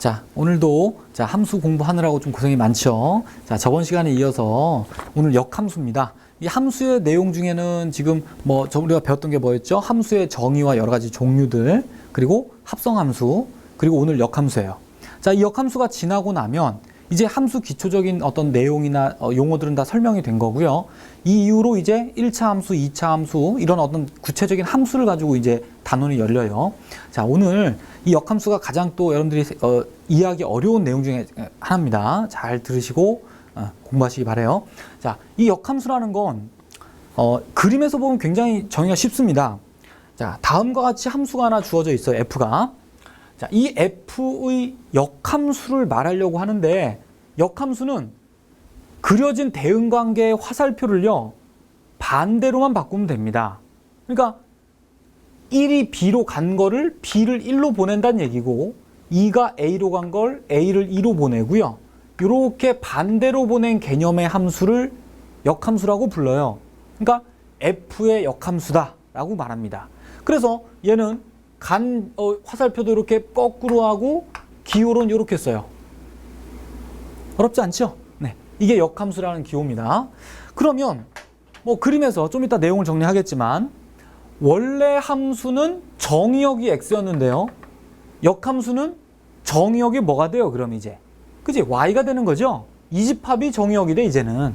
자, 오늘도 함수 공부하느라고 좀 고생이 많죠. 자, 저번 시간에 이어서 오늘 역함수입니다. 이 함수의 내용 중에는 지금 우리가 배웠던 게 뭐였죠? 함수의 정의와 여러 가지 종류들, 그리고 합성함수, 그리고 오늘 역함수예요. 자, 이 역함수가 지나고 나면 이제 함수 기초적인 어떤 내용이나 용어들은 다 설명이 된 거고요. 이 이후로 이제 1차 함수, 2차 함수, 이런 어떤 구체적인 함수를 가지고 이제 단원이 열려요. 자, 오늘 이 역함수가 가장 또 여러분들이 이해하기 어려운 내용 중에 하나입니다. 잘 들으시고 공부하시기 바라요. 자, 이 역함수라는 건 그림에서 보면 굉장히 정의가 쉽습니다. 자, 다음과 같이 함수가 하나 주어져 있어요. f가. 자, 이 f의 역함수를 말하려고 하는데, 역함수는 그려진 대응관계의 화살표를요 반대로만 바꾸면 됩니다. 그러니까 1이 B로 간 거를 B를 1로 보낸다는 얘기고, 2가 A로 간 걸 A를 2로 보내고요. 이렇게 반대로 보낸 개념의 함수를 역함수라고 불러요. 그러니까 F의 역함수다 라고 말합니다. 그래서 얘는 화살표도 이렇게 거꾸로 하고 기호로는 이렇게 써요. 어렵지 않죠? 네, 이게 역함수라는 기호입니다. 그러면 그림에서 좀 이따 내용을 정리하겠지만, 원래 함수는 정의역이 x였는데요. 역함수는 정의역이 뭐가 돼요? 그럼 이제 그지? y가 되는 거죠? 이 집합이 정의역이 돼 이제는.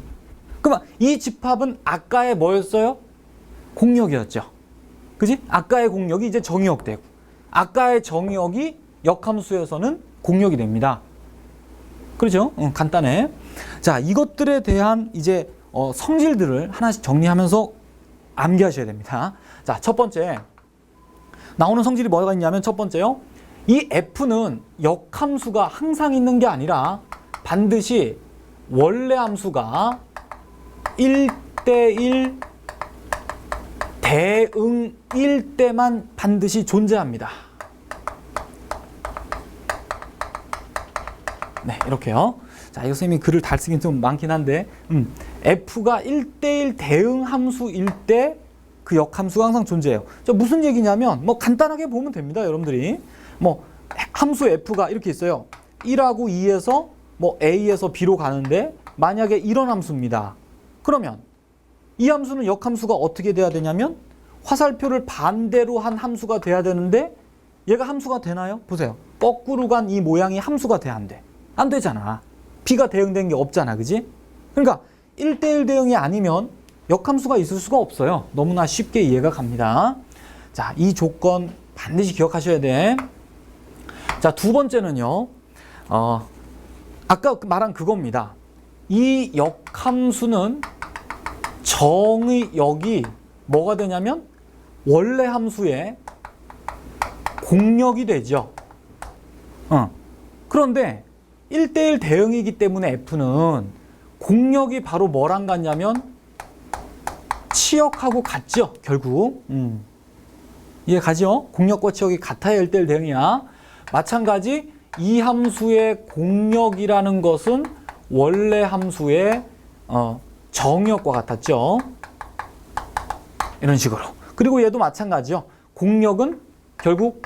그러면 이 집합은 아까의 뭐였어요? 공역이었죠. 그지? 아까의 공역이 이제 정의역 되고, 아까의 정의역이 역함수에서는 공역이 됩니다. 그렇죠? 간단해. 자, 이것들에 대한 이제 성질들을 하나씩 정리하면서 암기하셔야 됩니다. 자, 첫 번째 나오는 성질이 뭐가 있냐면, 첫 번째요, 이 f는 역함수가 항상 있는 게 아니라 반드시 원래 함수가 1대1 대응일 때만 반드시 존재합니다. 네, 이렇게요. 자, 이거 선생님이 글을 달 쓰긴 좀 많긴 한데, f가 1대1 대응 함수일 때 그 역함수가 항상 존재해요. 자, 무슨 얘기냐면, 간단하게 보면 됩니다, 여러분들이. 함수 f가 이렇게 있어요. 1하고 2에서 a에서 b로 가는데, 만약에 이런 함수입니다. 그러면 이 함수는 역함수가 어떻게 돼야 되냐면, 화살표를 반대로 한 함수가 돼야 되는데, 얘가 함수가 되나요? 보세요. 거꾸로 간 이 모양이 함수가 돼, 안 돼? 안 되잖아. b가 대응된 게 없잖아, 그지? 그러니까 1대1 대응이 아니면 역함수가 있을 수가 없어요. 너무나 쉽게 이해가 갑니다. 자, 이 조건 반드시 기억하셔야 돼. 자, 두 번째는요, 아까 말한 그겁니다. 이 역함수는 정의역이 뭐가 되냐면 원래 함수의 공역이 되죠. 그런데 1대1 대응이기 때문에 f는 공역이 바로 뭐랑 같냐면 치역하고 같죠, 결국. 이해 가죠? 공역과 치역이 같아야 1대1 대응이야. 마찬가지 이 함수의 공역이라는 것은 원래 함수의 정역과 같았죠. 이런 식으로. 그리고 얘도 마찬가지요. 공역은 결국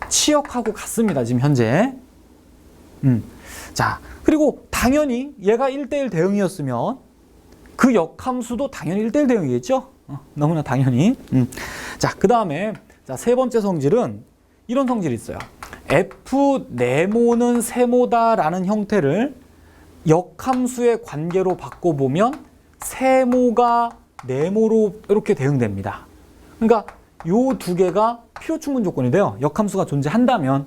치역하고 같습니다, 지금 현재. 자, 그리고 당연히 얘가 1대1 대응이었으면 그 역함수도 당연히 1대1 대응이겠죠? 너무나 당연히. 자, 그 다음에 세 번째 성질은 이런 성질이 있어요. f 네모는 세모다라는 형태를 역함수의 관계로 바꿔보면 세모가 네모로 이렇게 대응됩니다. 그러니까 요 두 개가 필요충분 조건이 돼요. 역함수가 존재한다면.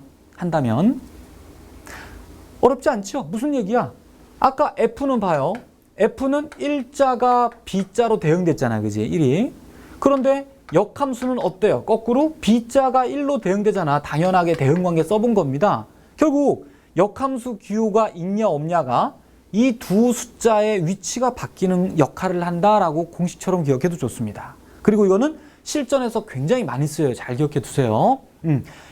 어렵지 않죠? 무슨 얘기야? 아까 f는 봐요. f는 1자가 b자로 대응됐잖아요, 그지? 1이. 그런데 역함수는 어때요? 거꾸로 b자가 1로 대응되잖아. 당연하게 대응관계 써본 겁니다. 결국 역함수 기호가 있냐 없냐가 이 두 숫자의 위치가 바뀌는 역할을 한다라고 공식처럼 기억해도 좋습니다. 그리고 이거는 실전에서 굉장히 많이 쓰여요. 잘 기억해 두세요.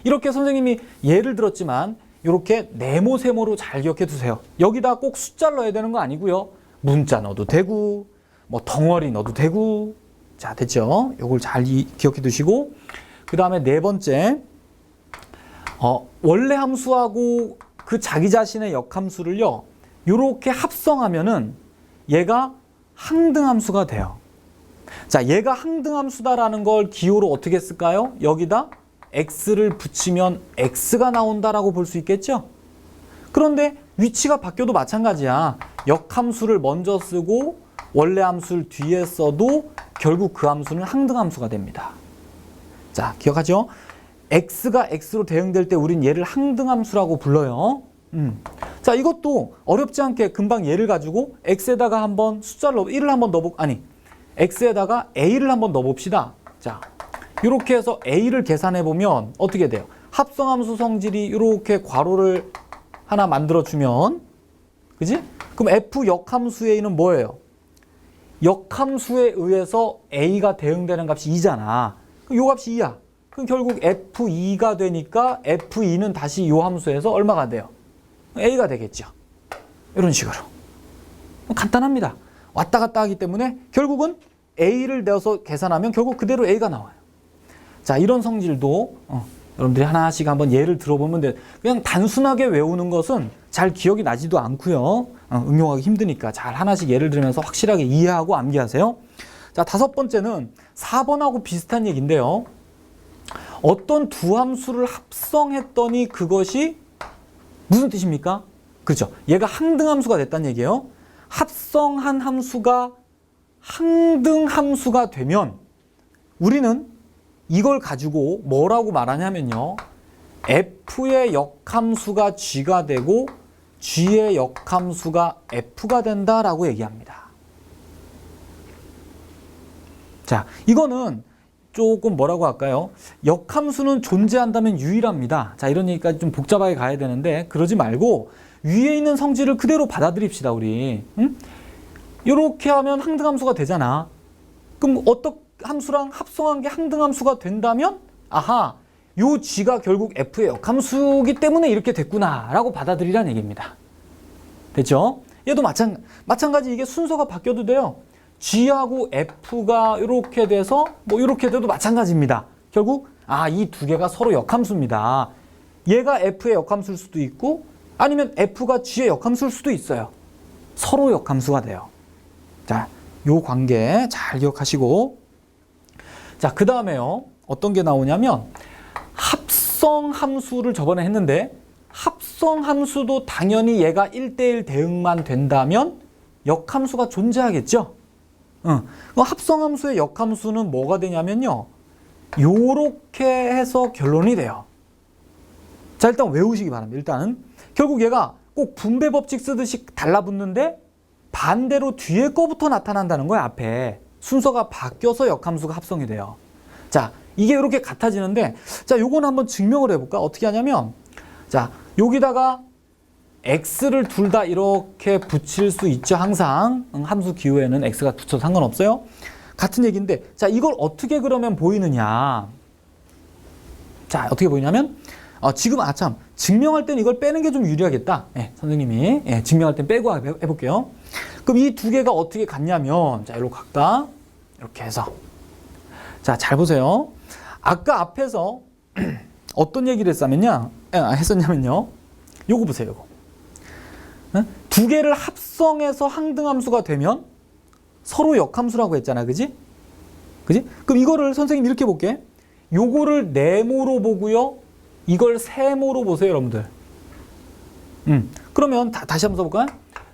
이렇게 선생님이 예를 들었지만 이렇게 네모 세모로 잘 기억해 두세요. 여기다 꼭 숫자를 넣어야 되는 거 아니고요. 문자 넣어도 되고 덩어리 넣어도 되고. 자, 됐죠? 요걸 잘 기억해 두시고, 그 다음에 네 번째, 원래 함수하고 그 자기 자신의 역함수를요, 요렇게 합성하면은 얘가 항등함수가 돼요. 자, 얘가 항등함수다라는 걸 기호로 어떻게 쓸까요? 여기다 x를 붙이면 x가 나온다라고 볼 수 있겠죠? 그런데 위치가 바뀌어도 마찬가지야. 역함수를 먼저 쓰고 원래 함수를 뒤에 써도 결국 그 함수는 항등함수가 됩니다. 자, 기억하죠? x가 x로 대응될 때 우린 얘를 항등함수라고 불러요. 자, 이것도 어렵지 않게 금방 얘를 가지고 x에다가 한번 숫자를 1을 한번 x에다가 a를 한번 넣어봅시다. 자, 이렇게 해서 a를 계산해 보면 어떻게 돼요? 합성함수 성질이 이렇게 괄호를 하나 만들어주면, 그지? 그럼 f 역함수의 a는 뭐예요? 역함수에 의해서 a가 대응되는 값이 2잖아. 그럼 요 값이 2야. 그럼 결국 f2가 되니까 f2는 다시 요 함수에서 얼마가 돼요? a가 되겠죠. 이런 식으로. 간단합니다. 왔다 갔다 하기 때문에 결국은 a를 내어서 계산하면 결국 그대로 a가 나와요. 자, 이런 성질도 여러분들이 하나씩 한번 예를 들어보면 돼요. 그냥 단순하게 외우는 것은 잘 기억이 나지도 않고요. 응용하기 힘드니까 잘 하나씩 예를 들면서 확실하게 이해하고 암기하세요. 자, 5번째는 4번하고 비슷한 얘기인데요. 어떤 두 함수를 합성했더니 그것이 무슨 뜻입니까? 그렇죠. 얘가 항등함수가 됐다는 얘기예요. 합성한 함수가 항등함수가 되면 우리는 이걸 가지고 뭐라고 말하냐면요. f의 역함수가 g가 되고 g의 역함수가 f가 된다라고 얘기합니다. 자, 이거는 조금 뭐라고 할까요? 역함수는 존재한다면 유일합니다. 자, 이런 얘기까지 좀 복잡하게 가야 되는데 그러지 말고 위에 있는 성질을 그대로 받아들입시다, 우리. 이렇게 하면 항등함수가 되잖아. 그럼 어떤 함수랑 합성한 게 항등함수가 된다면 아하, 요 g가 결국 f의 역함수이기 때문에 이렇게 됐구나 라고 받아들이라는 얘기입니다. 됐죠? 얘도 마찬가지 이게 순서가 바뀌어도 돼요. g하고 f가 이렇게 돼서 뭐 이렇게 돼도 마찬가지입니다. 결국 이 두 개가 서로 역함수입니다. 얘가 f의 역함수일 수도 있고 아니면 f가 g의 역함수일 수도 있어요. 서로 역함수가 돼요. 자, 요 관계 잘 기억하시고, 자, 그 다음에요. 어떤 게 나오냐면 합성함수를 저번에 했는데 합성함수도 당연히 얘가 1대1 대응만 된다면 역함수가 존재하겠죠. 합성함수의 역함수는 뭐가 되냐면요. 요렇게 해서 결론이 돼요. 자, 일단 외우시기 바랍니다. 일단은 결국 얘가 꼭 분배 법칙 쓰듯이 달라붙는데 반대로 뒤에 거부터 나타난다는 거야. 앞에 순서가 바뀌어서 역함수가 합성이 돼요. 자, 이게 이렇게 같아지는데, 자, 요건 한번 증명을 해볼까? 어떻게 하냐면, 자, 여기다가 x를 둘 다 이렇게 붙일 수 있죠. 항상 함수 기호에는 x가 붙여도 상관없어요. 같은 얘기인데, 자, 이걸 어떻게 그러면 보이느냐? 자, 어떻게 보이냐면 지금 참 증명할 때는 이걸 빼는 게 좀 유리하겠다. 선생님이 증명할 땐 빼고 해볼게요. 그럼 이 두 개가 어떻게 같냐면, 자, 이리로 갈까? 이렇게 해서, 자, 잘 보세요. 아까 앞에서 어떤 얘기를 했었냐면요. 요거 보세요. 요거. 두 개를 합성해서 항등함수가 되면 서로 역함수라고 했잖아. 그지? 그럼 이거를 선생님이 이렇게 볼게. 요거를 네모로 보고요. 이걸 세모로 보세요, 여러분들. 그러면 다시 한번 써볼까요?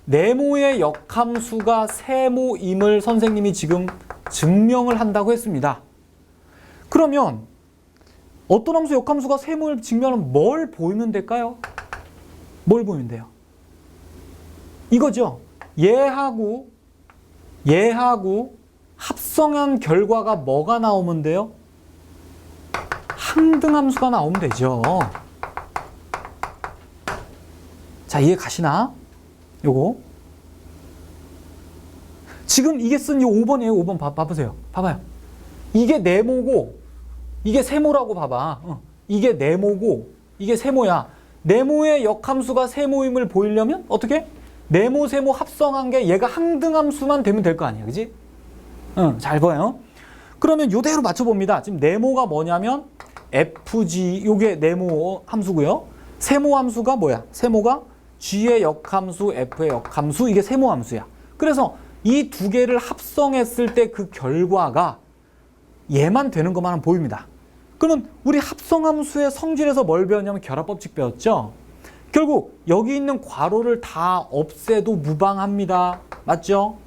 네모의 역함수가 세모임을 선생님이 지금 증명을 한다고 했습니다. 그러면 어떤 함수 역함수가 세모를 증명하면 뭘 보이면 될까요? 뭘 보이면 돼요? 이거죠. 얘하고 합성한 결과가 뭐가 나오면 돼요? 항등함수가 나오면 되죠. 자, 이해 가시나? 요거. 지금 이게 쓴 요 5번이에요. 5번 봐보세요. 봐봐요. 이게 네모고 이게 세모라고 봐봐. 이게 네모고 이게 세모야. 네모의 역함수가 세모임을 보이려면 어떻게? 네모, 세모 합성한 게 얘가 항등함수만 되면 될 거 아니야. 그지? 잘 봐요. 그러면 요대로 맞춰봅니다. 지금 네모가 뭐냐면 fg, 요게 네모 함수고요. 세모 함수가 뭐야? 세모가 g의 역함수, f의 역함수, 이게 세모 함수야. 그래서 이 두 개를 합성했을 때 그 결과가 얘만 되는 것만 보입니다. 그러면 우리 합성함수의 성질에서 뭘 배웠냐면 결합법칙 배웠죠? 결국 여기 있는 괄호를 다 없애도 무방합니다. 맞죠?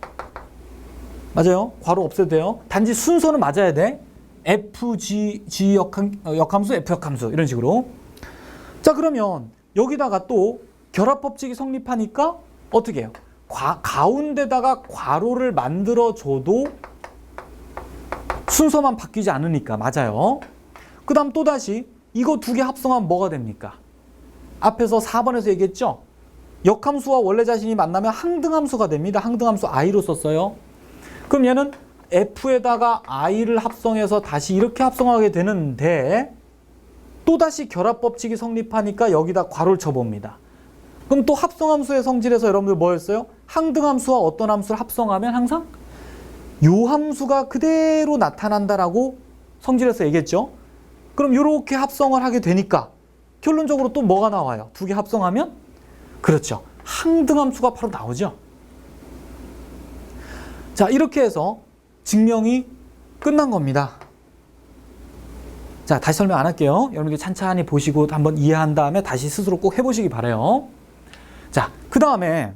맞아요. 괄호 없애도 돼요. 단지 순서는 맞아야 돼. FG 역함수, F 역함수 이런 식으로. 자, 그러면 여기다가 또 결합법칙이 성립하니까 어떻게 해요? 가운데다가 괄호를 만들어줘도 순서만 바뀌지 않으니까. 맞아요. 그 다음 또다시 이거 두 개 합성하면 뭐가 됩니까? 앞에서 4번에서 얘기했죠? 역함수와 원래 자신이 만나면 항등함수가 됩니다. 항등함수 i로 썼어요. 그럼 얘는 f에다가 i를 합성해서 다시 이렇게 합성하게 되는데 또다시 결합법칙이 성립하니까 여기다 괄호를 쳐봅니다. 그럼 또 합성함수의 성질에서 여러분들 뭐였어요? 항등함수와 어떤 함수를 합성하면 항상 요 함수가 그대로 나타난다라고 성질에서 얘기했죠. 그럼 이렇게 합성을 하게 되니까 결론적으로 또 뭐가 나와요? 두 개 합성하면? 그렇죠. 항등함수가 바로 나오죠. 자, 이렇게 해서 증명이 끝난 겁니다. 자, 다시 설명 안 할게요. 여러분들 찬찬히 보시고 한번 이해한 다음에 다시 스스로 꼭 해보시기 바라요. 자, 그 다음에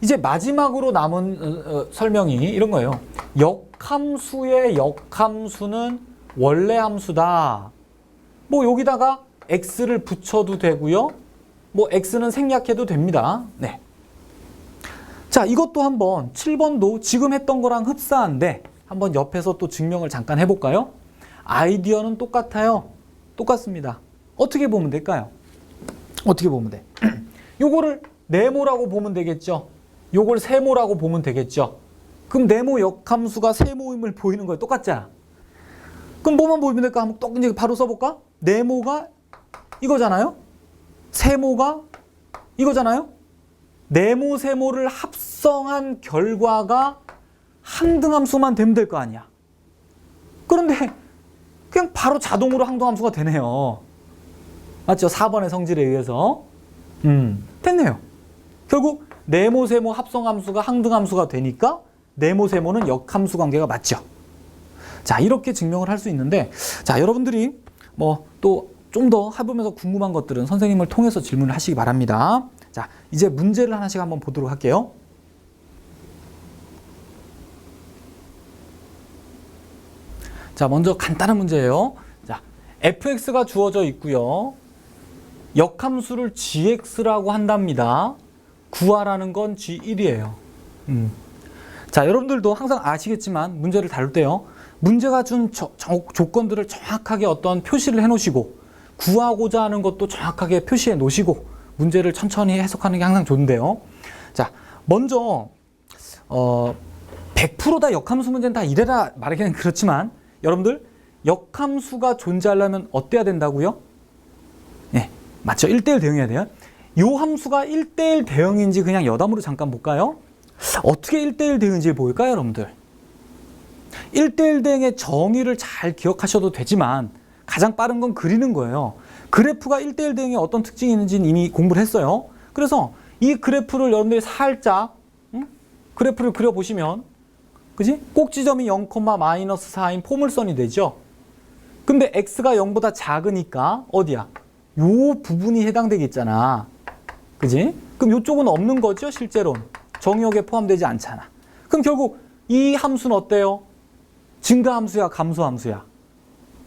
이제 마지막으로 남은 설명이 이런 거예요. 역함수의 역함수는 원래 함수다. 뭐 여기다가 x를 붙여도 되고요. 뭐 x는 생략해도 됩니다. 네. 자, 이것도 한번 7번도 지금 했던 거랑 흡사한데 한번 옆에서 또 증명을 잠깐 해볼까요? 아이디어는 똑같아요. 똑같습니다. 어떻게 보면 될까요? 어떻게 보면 돼? 요거를 네모라고 보면 되겠죠. 요걸 세모라고 보면 되겠죠. 그럼 네모 역함수가 세모임을 보이는 거예요. 똑같잖아. 그럼 뭐만 보이면 될까? 한번 또 이제 바로 써볼까? 네모가 이거잖아요. 세모가 이거잖아요. 네모 세모를 합성한 결과가 항등함수만 되면 될 거 아니야. 그런데 그냥 바로 자동으로 항등함수가 되네요. 맞죠? 4번의 성질에 의해서. 됐네요. 결국 네모 세모 합성함수가 항등함수가 되니까 네모 세모는 역함수 관계가 맞죠. 자, 이렇게 증명을 할 수 있는데, 자, 여러분들이 뭐 또 좀 더 해보면서 궁금한 것들은 선생님을 통해서 질문을 하시기 바랍니다. 자, 이제 문제를 하나씩 한번 보도록 할게요. 자, 먼저 간단한 문제예요. 자, fx가 주어져 있고요. 역함수를 gx라고 한답니다. 구하라는 건 g1이에요. 자, 여러분들도 항상 아시겠지만 문제를 다룰 때요. 문제가 준 조건들을 정확하게 어떤 표시를 해 놓으시고 구하고자 하는 것도 정확하게 표시해 놓으시고 문제를 천천히 해석하는 게 항상 좋은데요. 자, 먼저 100% 다 역함수 문제는 다 이래라 말하기는 그렇지만 여러분들 역함수가 존재하려면 어때야 된다고요? 네, 맞죠? 1대1 대응해야 돼요. 요 함수가 1대1 대응인지 그냥 여담으로 잠깐 볼까요? 어떻게 1대1 대응인지 볼까요, 여러분들? 1대1 대응의 정의를 잘 기억하셔도 되지만 가장 빠른 건 그리는 거예요. 그래프가 1대1 대응에 어떤 특징이 있는지는 이미 공부를 했어요. 그래서 이 그래프를 여러분들이 살짝 그래프를 그려보시면 그지? 꼭지점이 0,-4인 포물선이 되죠. 근데 x가 0보다 작으니까 어디야? 요 부분이 해당되겠잖아. 그지? 그럼 요쪽은 없는 거죠, 실제로는. 정의역에 포함되지 않잖아. 그럼 결국 이 함수는 어때요? 증가함수야, 감소함수야?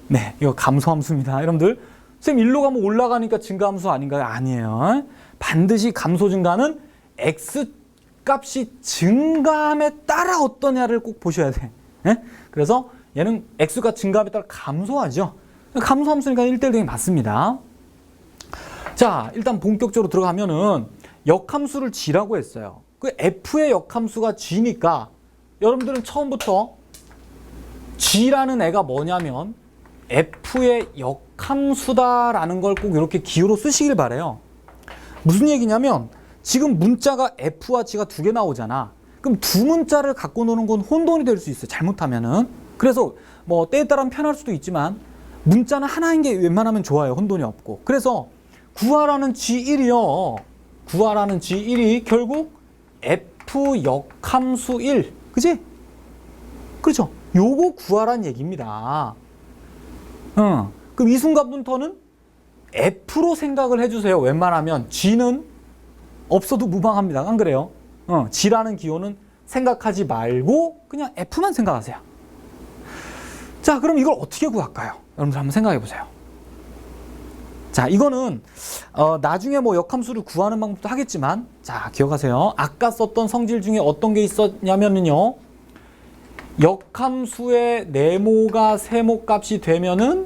네, 이거 감소함수입니다. 여러분들, 선생님 일로 가면 올라가니까 증가함수 아닌가요? 아니에요. 반드시 감소 증가는 x 값이 증가함에 따라 어떠냐를 꼭 보셔야 돼. 네? 그래서 얘는 x가 증가함에 따라 감소하죠. 감소함수니까 1대1 대응이 맞습니다. 자, 일단 본격적으로 들어가면은 역함수를 g라고 했어요. 그 f의 역함수가 g니까 여러분들은 처음부터 g라는 애가 뭐냐면 f의 역함수다라는 걸 꼭 이렇게 기호로 쓰시길 바래요. 무슨 얘기냐면 지금 문자가 f와 g가 두 개 나오잖아. 그럼 두 문자를 갖고 노는 건 혼돈이 될 수 있어요. 잘못하면은. 그래서 뭐 때에 따라는 편할 수도 있지만 문자는 하나인 게 웬만하면 좋아요. 혼돈이 없고. 그래서 구하라는 G1이요. 구하라는 G1이 결국 F 역함수 1. 그지? 그렇죠. 요거 구하라는 얘기입니다. 그럼 이 순간부터는 F로 생각을 해주세요. 웬만하면 G는 없어도 무방합니다. 안 그래요? G라는 기호는 생각하지 말고 그냥 F만 생각하세요. 자, 그럼 이걸 어떻게 구할까요? 여러분들 한번 생각해 보세요. 자, 이거는 나중에 뭐 역함수를 구하는 방법도 하겠지만, 자, 기억하세요. 아까 썼던 성질 중에 어떤 게 있었냐면요, 역함수의 네모가 세모 값이 되면은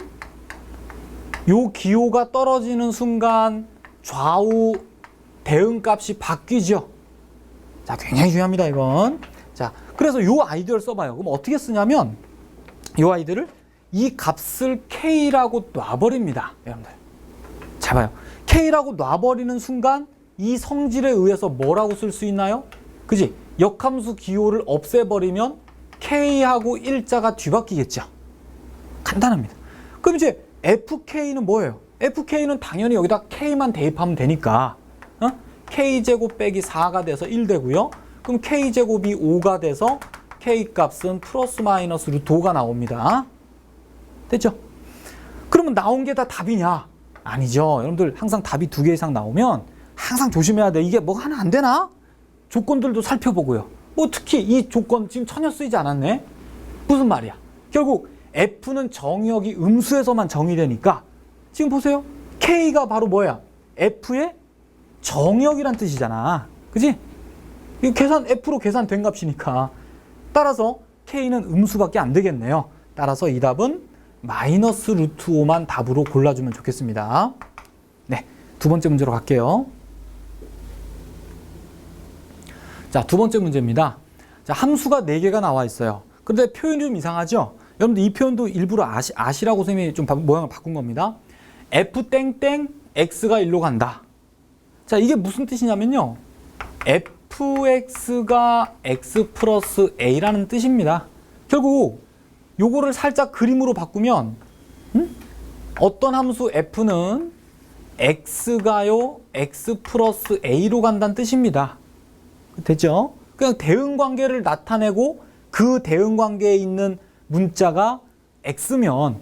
요 기호가 떨어지는 순간 좌우 대응값이 바뀌죠. 자, 굉장히 중요합니다, 이건. 자, 그래서 요 아이디어를 써봐요. 그럼 어떻게 쓰냐면 요 아이디어를 이 값을 K라고 놔버립니다, 여러분들. 잘 봐요. K라고 놔버리는 순간 이 성질에 의해서 뭐라고 쓸 수 있나요? 그지? 역함수 기호를 없애버리면 K하고 일자가 뒤바뀌겠죠. 간단합니다. 그럼 이제 FK는 뭐예요? FK는 당연히 여기다 K만 대입하면 되니까 K제곱 빼기 4가 돼서 1 되고요. 그럼 K제곱이 5가 돼서 K값은 플러스 마이너스 루트 5가 나옵니다. 됐죠? 그러면 나온 게 다 답이냐? 아니죠. 여러분들 항상 답이 2개 이상 나오면 항상 조심해야 돼. 이게 뭐가 하나 안 되나? 조건들도 살펴보고요. 뭐 특히 이 조건 지금 전혀 쓰이지 않았네? 무슨 말이야? 결국 F는 정의역이 음수에서만 정의되니까 지금 보세요. K가 바로 뭐야? F의 정의역이란 뜻이잖아. 그지? 이거 F로 계산된 값이니까. 따라서 K는 음수밖에 안 되겠네요. 따라서 이 답은 마이너스 루트 5만 답으로 골라주면 좋겠습니다. 네, 두 번째 문제로 갈게요. 자, 두 번째 문제입니다. 자, 함수가 4개가 나와 있어요. 그런데 표현이 좀 이상하죠? 여러분들 이 표현도 일부러 아시라고 선생님이 좀 모양을 바꾼 겁니다. F 땡땡 X가 1로 간다. 자, 이게 무슨 뜻이냐면요. fx가 x 플러스 a라는 뜻입니다. 결국 요거를 살짝 그림으로 바꾸면 어떤 함수 f는 x가요 x 플러스 a로 간다는 뜻입니다. 됐죠? 그냥 대응관계를 나타내고 그 대응관계에 있는 문자가 x면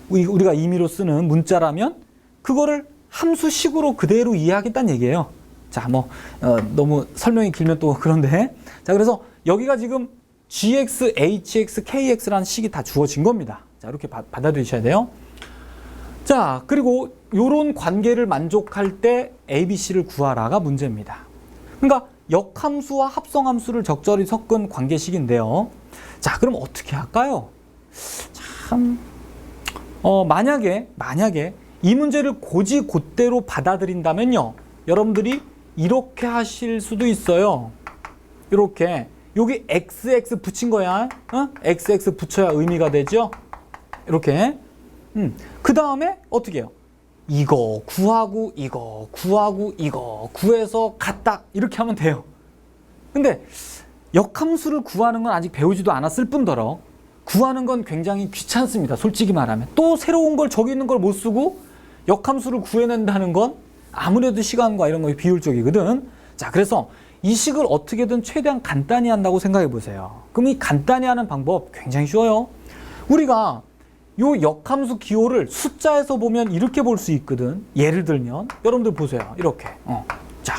우리가 임의로 쓰는 문자라면 그거를 함수식으로 그대로 이해하겠다는 얘기예요. 자, 너무 설명이 길면 또 그런데. 자, 그래서 여기가 지금 gx, hx, kx라는 식이 다 주어진 겁니다. 자, 이렇게 받아들이셔야 돼요. 자, 그리고 요런 관계를 만족할 때 ABC를 구하라가 문제입니다. 그러니까 역함수와 합성함수를 적절히 섞은 관계식인데요. 자, 그럼 어떻게 할까요? 참, 만약에 이 문제를 곧대로 받아들인다면요. 여러분들이 이렇게 하실 수도 있어요. 이렇게. 여기 XX 붙인 거야. XX 붙여야 의미가 되죠. 이렇게. 그 다음에 어떻게 해요? 이거 구하고 이거 구하고 이거 구해서 같다. 이렇게 하면 돼요. 근데 역함수를 구하는 건 아직 배우지도 않았을 뿐더러 구하는 건 굉장히 귀찮습니다. 솔직히 말하면. 또 새로운 걸 저기 있는 걸 못 쓰고 역함수를 구해낸다는 건 아무래도 시간과 이런 거에 비효율적이거든. 자, 그래서 이 식을 어떻게든 최대한 간단히 한다고 생각해 보세요. 그럼 이 간단히 하는 방법 굉장히 쉬워요. 우리가 요 역함수 기호를 숫자에서 보면 이렇게 볼 수 있거든. 예를 들면 여러분들 보세요. 이렇게. 자,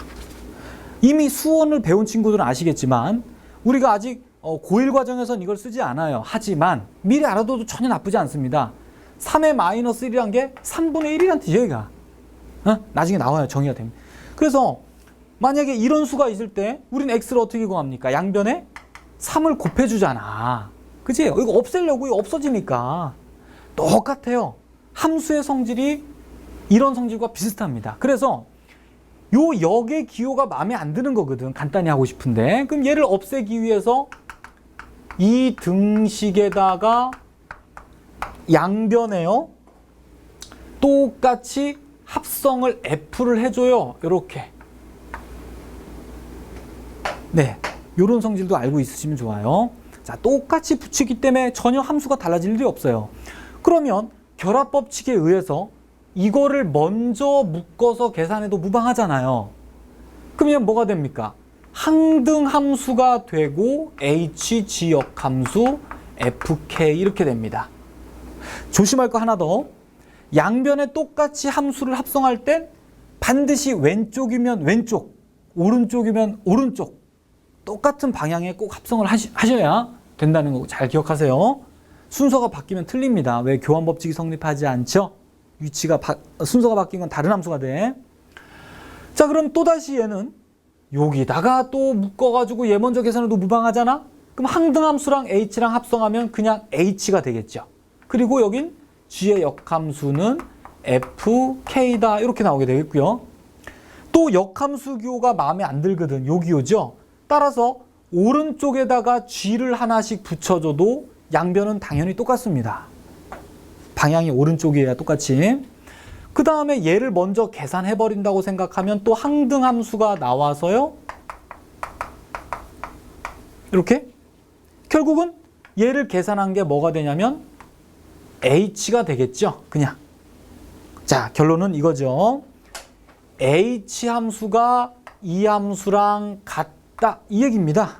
이미 수원을 배운 친구들은 아시겠지만 우리가 아직 고1 과정에서는 이걸 쓰지 않아요. 하지만 미리 알아둬도 전혀 나쁘지 않습니다. 3의 마이너스 1이란 게 3분의 1이란 뜻이에요. 얘가. 나중에 나와요. 정의가 됩니다. 그래서 만약에 이런 수가 있을 때 우리는 x를 어떻게 구합니까? 양변에 3을 곱해주잖아. 그치? 이거 없애려고 이거 없어지니까. 똑같아요. 함수의 성질이 이런 성질과 비슷합니다. 그래서 요 역의 기호가 마음에 안 드는 거거든. 간단히 하고 싶은데. 그럼 얘를 없애기 위해서 이 등식에다가 양변에요. 똑같이 합성을 F를 해줘요. 이렇게. 네, 요런 성질도 알고 있으시면 좋아요. 자, 자, 똑같이 붙이기 때문에 전혀 함수가 달라질 일이 없어요. 그러면 결합 법칙에 의해서 이거를 먼저 묶어서 계산해도 무방하잖아요. 그러면 뭐가 됩니까? 항등 함수가 되고 h 지역 함수 fk 이렇게 됩니다. 조심할 거 하나 더. 양변에 똑같이 함수를 합성할 땐 반드시 왼쪽이면 왼쪽, 오른쪽이면 오른쪽 똑같은 방향에 꼭 합성을 하셔야 된다는 거 잘 기억하세요. 순서가 바뀌면 틀립니다. 왜? 교환 법칙이 성립하지 않죠? 순서가 바뀐 건 다른 함수가 돼. 자, 그럼 또다시 얘는 여기다가 또 묶어가지고 얘 먼저 계산해도 무방하잖아? 그럼 항등 함수랑 h랑 합성하면 그냥 h가 되겠죠. 그리고 여긴 g의 역함수는 fk다 이렇게 나오게 되겠고요. 또 역함수 기호가 마음에 안 들거든. 요 기호죠. 따라서 오른쪽에다가 g를 하나씩 붙여줘도 양변은 당연히 똑같습니다. 방향이 오른쪽이어야 똑같이. 그 다음에 얘를 먼저 계산해버린다고 생각하면 또 항등 함수가 나와서요. 이렇게 결국은 얘를 계산한 게 뭐가 되냐면 h가 되겠죠. 그냥. 자, 결론은 이거죠. h 함수가 이 함수랑 같다 이 얘기입니다.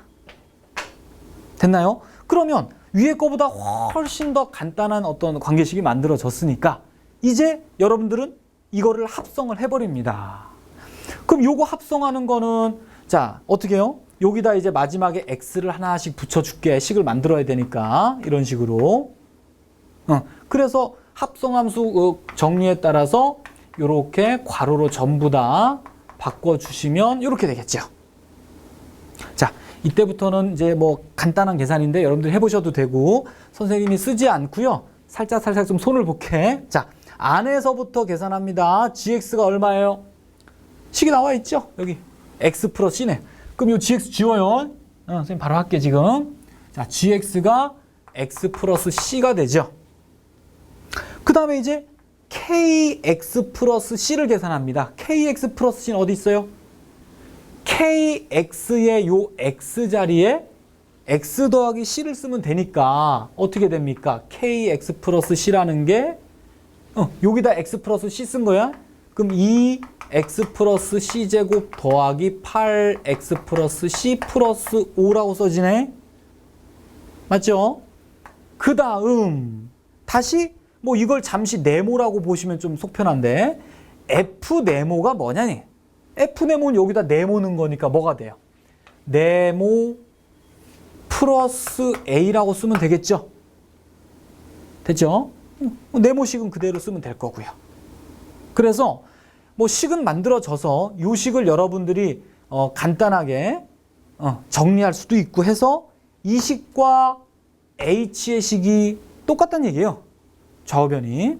됐나요? 그러면 위에 거보다 훨씬 더 간단한 어떤 관계식이 만들어졌으니까 이제 여러분들은 이거를 합성을 해버립니다. 그럼 요거 합성하는 거는 자 어떻게 해요? 여기다 이제 마지막에 x를 하나씩 붙여줄게. 식을 만들어야 되니까 이런 식으로. 그래서 합성함수 정리에 따라서 이렇게 괄호로 전부 다 바꿔주시면 이렇게 되겠죠. 자, 이때부터는 이제 뭐 간단한 계산인데 여러분들 해보셔도 되고 선생님이 쓰지 않고요. 살짝 좀 손을 볼게. 자, 안에서부터 계산합니다. gx가 얼마예요? 식이 나와 있죠? 여기 x 플러스 c네. 그럼 이 gx 지워요. 선생님 바로 할게 지금. 자, gx가 x 플러스 c가 되죠. 그 다음에 이제 kx 플러스 c를 계산합니다. kx 플러스 c는 어디 있어요? kx의 요 x 자리에 x 더하기 c를 쓰면 되니까 어떻게 됩니까? kx 플러스 c라는 게 여기다 x 플러스 c 쓴 거야. 그럼 2x 플러스 c 제곱 더하기 8x 플러스 c 플러스 5라고 써지네. 맞죠? 그 다음 다시 뭐 이걸 잠시 네모라고 보시면 좀 속편한데 f 네모가 뭐냐니? f 네모는 여기다 네모는 거니까 뭐가 돼요? 네모 플러스 a라고 쓰면 되겠죠? 됐죠? 네모식은 그대로 쓰면 될 거고요. 그래서 뭐 식은 만들어져서 이 식을 여러분들이 간단하게 정리할 수도 있고 해서 이 식과 h의 식이 똑같다는 얘기예요. 좌우변이.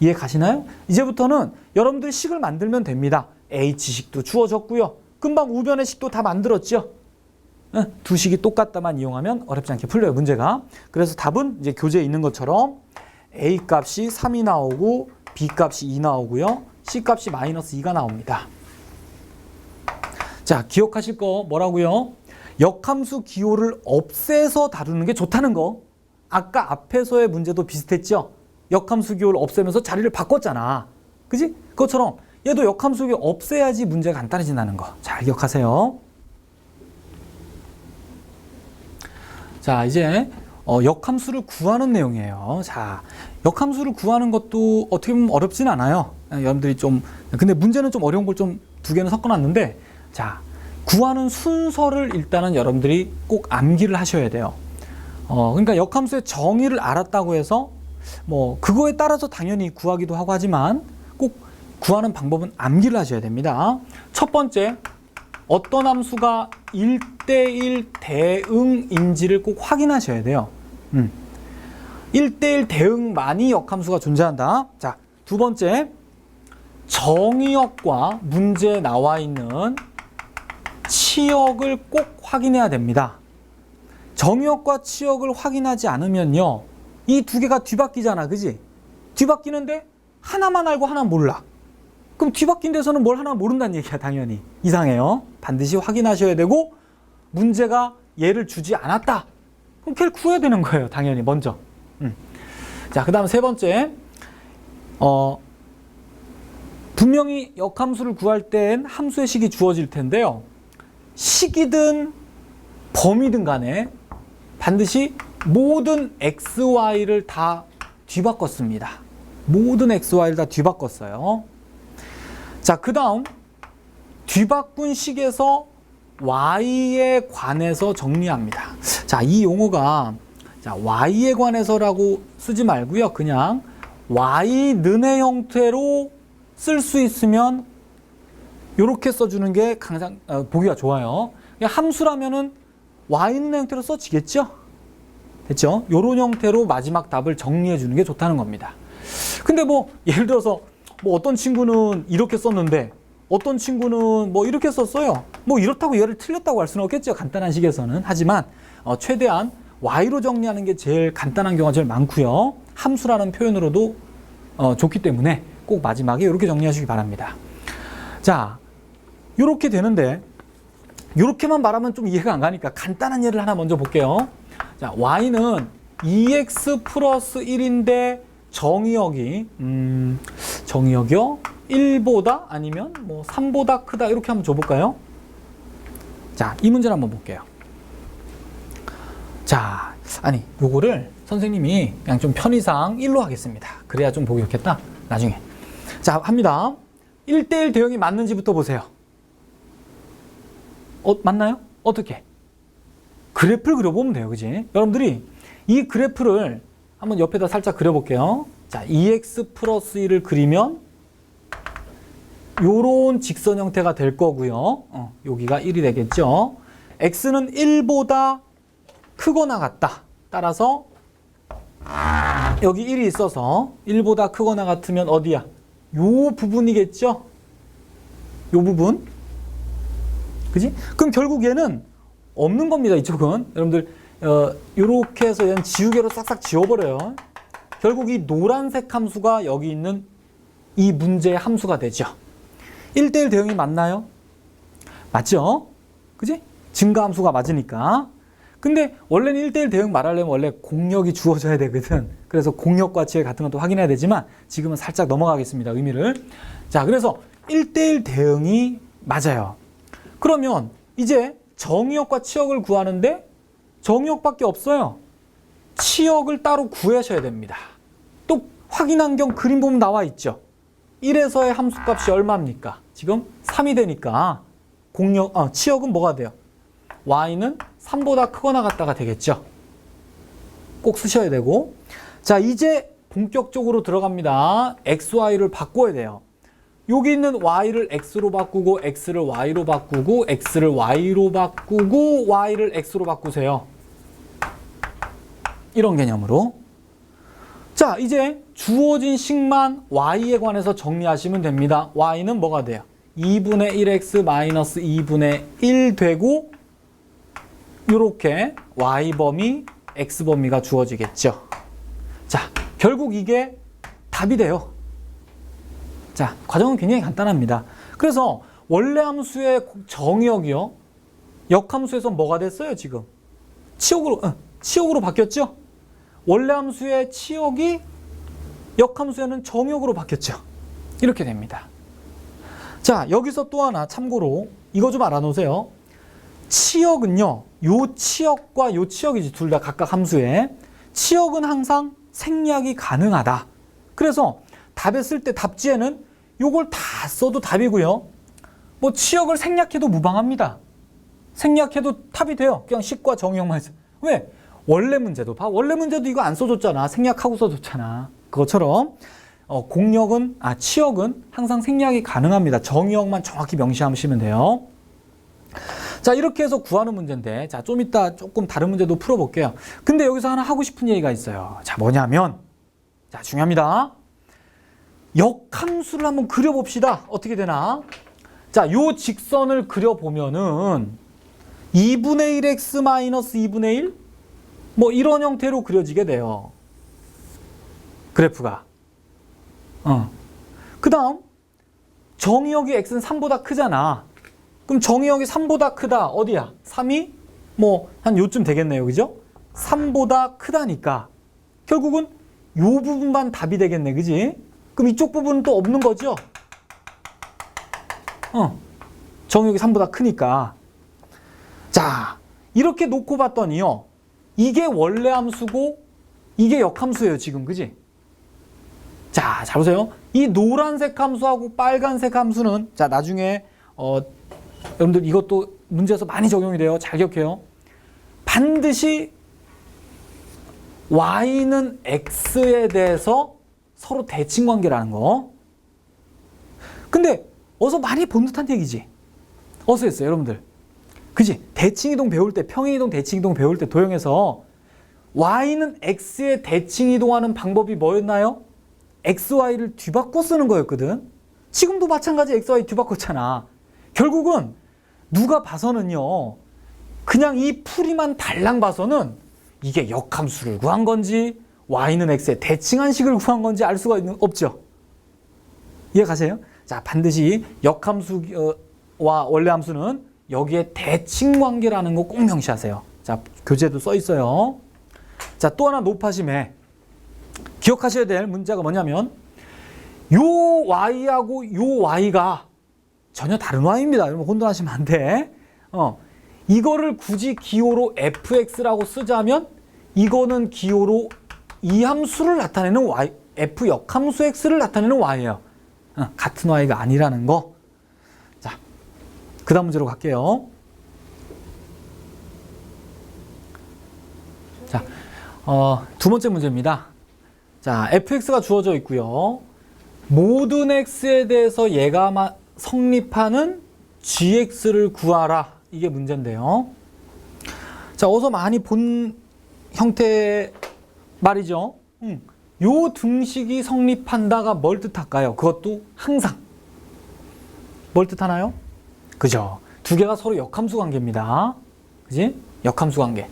이해 가시나요? 이제부터는 여러분들이 식을 만들면 됩니다. h식도 주어졌고요. 금방 우변의 식도 다 만들었죠. 두 식이 똑같다만 이용하면 어렵지 않게 풀려요, 문제가. 그래서 답은 이제 교재에 있는 것처럼 a 값이 3이 나오고 b 값이 2 나오고요. c 값이 마이너스 2가 나옵니다. 자, 기억하실 거 뭐라고요? 역함수 기호를 없애서 다루는 게 좋다는 거. 아까 앞에서의 문제도 비슷했죠? 역함수 기호를 없애면서 자리를 바꿨잖아. 그지? 그것처럼 얘도 역함수 기호 없애야지 문제가 간단해진다는 거. 잘 기억하세요. 자, 이제 역함수를 구하는 내용이에요. 자, 역함수를 구하는 것도 어떻게 보면 어렵진 않아요. 여러분들이 좀 근데 문제는 좀 어려운 걸 좀 두 개는 섞어놨는데 자, 구하는 순서를 일단은 여러분들이 꼭 암기를 하셔야 돼요. 그러니까 역함수의 정의를 알았다고 해서 뭐 그거에 따라서 당연히 구하기도 하고 하지만 꼭 구하는 방법은 암기를 하셔야 됩니다. 첫 번째, 어떤 함수가 1대1 대응인지를 꼭 확인하셔야 돼요. 1대1 대응만이 역함수가 존재한다. 자, 두 번째, 정의역과 문제에 나와 있는 치역을 꼭 확인해야 됩니다. 정의역과 치역을 확인하지 않으면요, 이 두 개가 뒤바뀌잖아, 그지? 뒤바뀌는데 하나만 알고 하나는 몰라. 그럼 뒤바뀐 데서는 뭘 하나 모른다는 얘기야, 당연히. 이상해요. 반드시 확인하셔야 되고 문제가 얘를 주지 않았다. 그럼 걔를 구해야 되는 거예요. 당연히 먼저. 자, 그 다음 세 번째. 분명히 역함수를 구할 땐 함수의 식이 주어질 텐데요. 식이든 범위든 간에 반드시 모든 xy를 다 뒤바꿨습니다. 모든 xy를 다 뒤바꿨어요. 자, 그 다음 뒤바꾼 식에서 y에 관해서 정리합니다. 자, 이 용어가 자, y에 관해서라고 쓰지 말고요. 그냥 y는의 형태로 쓸 수 있으면 이렇게 써주는 게 가장 보기가 좋아요. 함수라면은 y는의 형태로 써지겠죠? 됐죠? 이런 형태로 마지막 답을 정리해 주는 게 좋다는 겁니다. 근데 뭐 예를 들어서 뭐 어떤 친구는 이렇게 썼는데 어떤 친구는 뭐 이렇게 썼어요. 뭐 이렇다고 얘를 틀렸다고 할 수는 없겠죠. 간단한 식에서는. 하지만 최대한 y로 정리하는 게 제일 간단한 경우가 제일 많고요. 함수라는 표현으로도 좋기 때문에 꼭 마지막에 이렇게 정리하시기 바랍니다. 자, 이렇게 되는데 이렇게만 말하면 좀 이해가 안 가니까 간단한 예를 하나 먼저 볼게요. 자, y는 2x 플러스 1인데 정의역이요? 1보다 아니면 뭐 3보다 크다 이렇게 한번 줘볼까요? 자, 이 문제를 한번 볼게요. 자, 아니 요거를 선생님이 그냥 좀 편의상 1로 하겠습니다. 그래야 좀 보기 좋겠다. 나중에. 자, 합니다. 1대1 대응이 맞는지부터 보세요. 맞나요? 어떻게? 그래프를 그려보면 돼요. 그지? 여러분들이 이 그래프를 한번 옆에다 살짝 그려볼게요. 자, 2x 플러스 1을 그리면 요런 직선 형태가 될 거고요. 여기가 1이 되겠죠. x는 1보다 크거나 같다. 따라서 여기 1이 있어서 1보다 크거나 같으면 어디야? 요 부분이겠죠? 요 부분. 그지? 그럼 결국 얘는 없는 겁니다. 이쪽은. 여러분들 요렇게 해서 얘는 지우개로 싹싹 지워버려요. 결국 이 노란색 함수가 여기 있는 이 문제의 함수가 되죠. 1대1 대응이 맞나요? 맞죠? 그지? 증가함수가 맞으니까. 근데 원래는 1대1 대응 말하려면 원래 공역이 주어져야 되거든. 그래서 공역과 지혜 같은 것도 확인해야 되지만 지금은 살짝 넘어가겠습니다. 의미를. 자, 그래서 1대1 대응이 맞아요. 그러면 이제 정의역과 치역을 구하는데 정의역밖에 없어요. 치역을 따로 구하셔야 됩니다. 또 확인한 겸 그림 보면 나와 있죠. 1에서의 함수값이 얼마입니까? 지금 3이 되니까 치역은 뭐가 돼요? y는 3보다 크거나 같다가 되겠죠. 꼭 쓰셔야 되고. 자, 이제 본격적으로 들어갑니다. xy를 바꿔야 돼요. 여기 있는 y를 x로 바꾸고 x를 y로 바꾸고 x를 y로 바꾸고 y를 x로 바꾸세요. 이런 개념으로. 자, 이제 주어진 식만 y에 관해서 정리하시면 됩니다. y는 뭐가 돼요? 2분의 1x 마이너스 2분의 1 되고 이렇게 y범위, x범위가 주어지겠죠. 자, 결국 이게 답이 돼요. 자, 과정은 굉장히 간단합니다. 그래서 원래 함수의 정의역이요. 역함수에서 뭐가 됐어요, 지금? 치역으로 바뀌었죠? 원래 함수의 치역이 역함수에는 정역으로 바뀌었죠. 이렇게 됩니다. 자, 여기서 또 하나 참고로 이거 좀 알아놓으세요. 치역은요, 요 치역과 요 치역이지, 둘 다 각각 함수에. 치역은 항상 생략이 가능하다. 그래서 답에 쓸 때 답지에는 요걸 다 써도 답이고요. 뭐 치역을 생략해도 무방합니다. 생략해도 답이 돼요. 그냥 식과 정의역만 해서. 왜? 원래 문제도 봐. 원래 문제도 이거 안 써줬잖아. 생략하고 써줬잖아. 그것처럼 치역은 항상 생략이 가능합니다. 정의역만 정확히 명시하시면 돼요. 자, 이렇게 해서 구하는 문제인데, 자, 좀 이따 조금 다른 문제도 풀어볼게요. 근데 여기서 하나 하고 싶은 얘기가 있어요. 자, 뭐냐면, 자, 중요합니다. 역함수를 한번 그려봅시다. 어떻게 되나? 자, 요 직선을 그려보면은 2분의 1x 마이너스 2분의 1? 뭐 이런 형태로 그려지게 돼요. 그래프가. 그 다음 정의역이 x는 3보다 크잖아. 그럼 정의역이 3보다 크다. 어디야? 3이 뭐 한 요쯤 되겠네요. 그죠? 3보다 크다니까 결국은 요 부분만 답이 되겠네. 그지? 그럼 이쪽 부분은 또 없는 거죠? 정역이 3보다 크니까. 자, 이렇게 놓고 봤더니요. 이게 원래 함수고 이게 역함수예요. 지금. 그지? 자, 잘 보세요. 이 노란색 함수하고 빨간색 함수는 자, 나중에 여러분들 이것도 문제에서 많이 적용이 돼요. 잘 기억해요. 반드시 y는 x에 대해서 서로 대칭 관계라는 거. 근데 어서 많이 본 듯한 얘기지. 어서 했어요, 여러분들. 그지? 대칭이동 배울 때, 평행이동, 대칭이동 배울 때 도형에서 y는 x에 대칭이동하는 방법이 뭐였나요? xy를 뒤바꿔 쓰는 거였거든. 지금도 마찬가지 xy 뒤바꿨잖아. 결국은 누가 봐서는요. 그냥 이 풀이만 달랑 봐서는 이게 역함수를 구한 건지 y는 x에 대칭한 식을 구한 건지 알 수가 없죠. 이해가세요? 자, 반드시 역함수와 원래 함수는 여기에 대칭 관계라는 거 꼭 명시하세요. 자, 교재도 써 있어요. 자, 또 하나 높아심에 기억하셔야 될 문제가 뭐냐면 요 y하고 요 y가 전혀 다른 y입니다. 여러분 혼돈하시면 안 돼. 이거를 굳이 기호로 fx라고 쓰자면 이거는 기호로 이 함수를 나타내는 y, f 역함수 x를 나타내는 y예요. 같은 y가 아니라는 거. 자, 그 다음 문제로 갈게요. 자, 두 번째 문제입니다. 자, fx가 주어져 있고요. 모든 x에 대해서 얘가 성립하는 gx를 구하라. 이게 문제인데요. 자, 어서 많이 본 형태의 말이죠. 요 등식이 성립한다가 뭘 뜻할까요? 그것도 항상. 뭘 뜻하나요? 그죠? 두 개가 서로 역함수 관계입니다. 그지? 역함수 관계.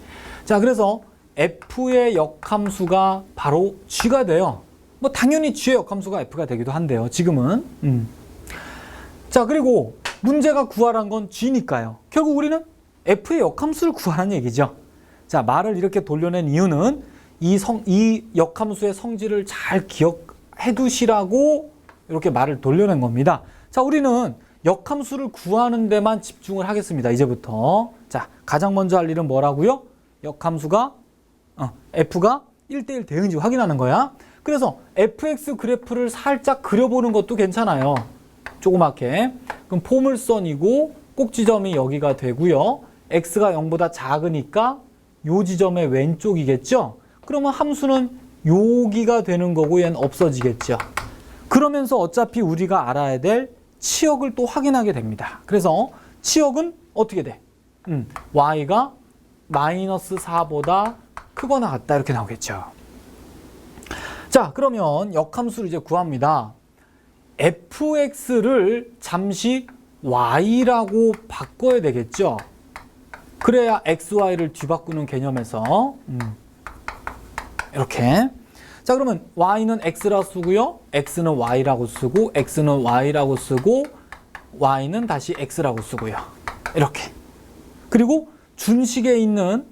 자, 그래서 f의 역함수가 바로 g가 돼요. 뭐 당연히 g의 역함수가 f가 되기도 한데요. 지금은. 자, 그리고 문제가 구하란 건 g니까요. 결국 우리는 f의 역함수를 구하라는 얘기죠. 자, 말을 이렇게 돌려낸 이유는 이 역함수의 성질을 잘 기억해 두시라고 이렇게 말을 돌려낸 겁니다. 자, 우리는 역함수를 구하는 데만 집중을 하겠습니다. 이제부터. 자, 가장 먼저 할 일은 뭐라고요? 역함수가 f가 1대1 대응인지 확인하는 거야. 그래서 fx 그래프를 살짝 그려보는 것도 괜찮아요. 조그맣게. 그럼 포물선이고 꼭지점이 여기가 되고요. x가 0보다 작으니까 요 지점의 왼쪽이겠죠. 그러면 함수는 여기가 되는 거고 얘는 없어지겠죠. 그러면서 어차피 우리가 알아야 될 치역을 또 확인하게 됩니다. 그래서 치역은 어떻게 돼? y가 마이너스 4보다 크거나 같다 이렇게 나오겠죠. 자, 그러면 역함수를 이제 구합니다. fx를 잠시 y라고 바꿔야 되겠죠. 그래야 xy를 뒤바꾸는 개념에서 이렇게. 자, 그러면 y는 x라고 쓰고요. x는 y라고 쓰고 x는 y라고 쓰고 y는 다시 x라고 쓰고요. 이렇게. 그리고 준식에 있는